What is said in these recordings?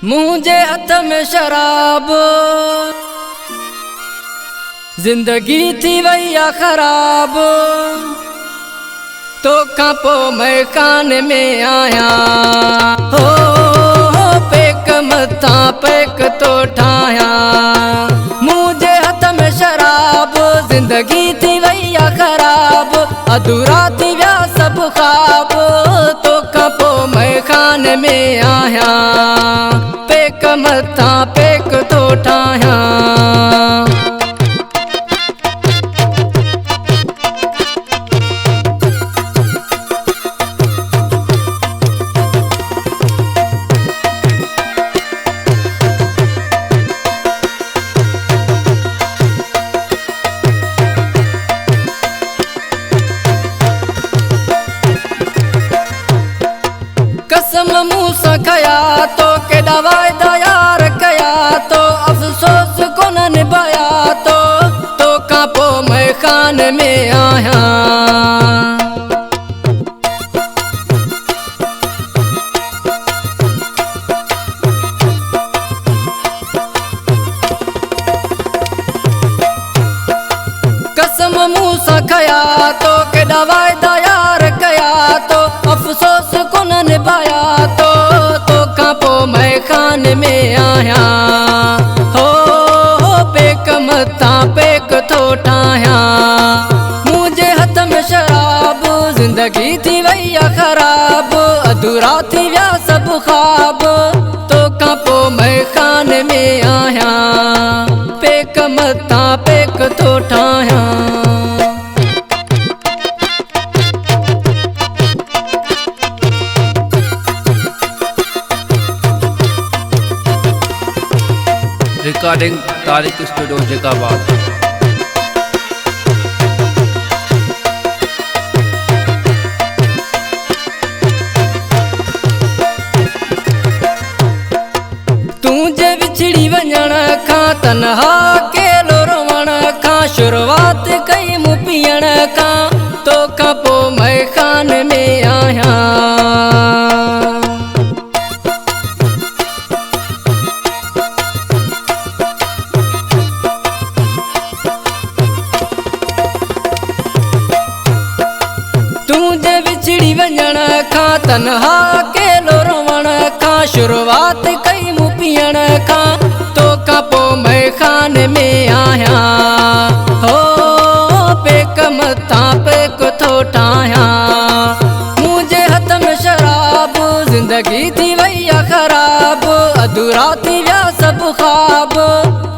मुझे हथ में शराब, जिंदगी थी वैया खराब। तो कापो मैं कान में आया हो, पेक मथा पेक तो ठाया। मुझे हथ में शराब, जिंदगी थी वैया खराब। अधूरा थी व्या सब ख्वाब। तो कापो मैं कान में आया, पेक मथा पेक तो ठाया। कसम मुँह से खया तो के दवाई दयार कया। तो अफसोस को न निभाया। तो कापो मैं खान में आया। कसम मुँह से खया तो के दवाई दयार कया। तो अफसोस को न निभाया। तो कापो मैं खान में आया हो, पेक मथा पेक तो ठाया। मुझे हथ में शराब, जिंदगी थी वैया खराब। अधूरा थी व्या सब ख्वाब। तो कापो मैं खान में आया, पेक मथा पेक तो ठाया। Recording Tariq studio Jacobabad. तुझे बिछड़ी वञण खां तन्हा अकेलो रोवण खां, शुरुआत कई मूं पीअण खां। तो कापो मैं खान में आया। तुझे बिछड़ी वञण खां तन्हा अकेलो रोवण खां, शुरुआत कई मूं पीअण खां। तो कापो मैं खान में आया हो, पेक मथा पेक तो ठाया। मुझे हथ में शराब, जिंदगी थी वैया खराब। अधूरा थी व्या सब ख्वाब।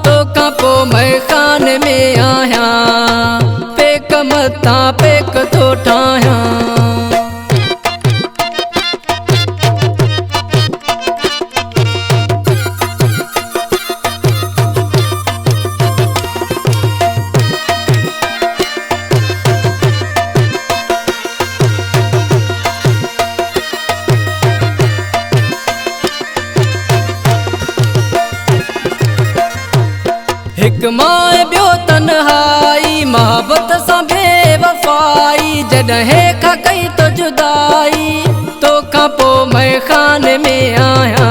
तो कापो मैं खान में आया, पेक मथा पेक तो ठाया। हिक माए ॿियो तन्हाई, मोहब्बत सां बेवफाई। जॾहिं खां कई तो जुदाई। तो कापो मैं खान में आया।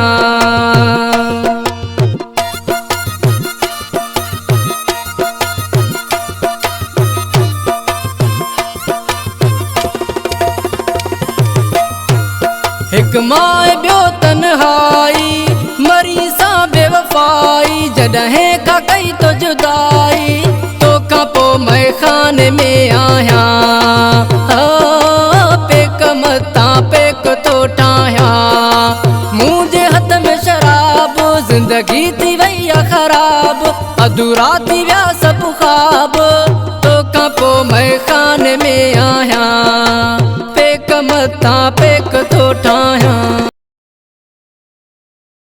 हिक माए ॿियो तन्हाई, मरी सां बेवफाई। जॾहिं खां कई तो जुदाई। तो कापो मैं खान में आया हो, पेक मथा पेक तो ठाया। मुझे हथ में शराब, जिंदगी थी वैया खराब। अधूरा थी व्या सब ख्वाब। तो कापो मैं खान में आया, पेक मथा पेक तो ठाया।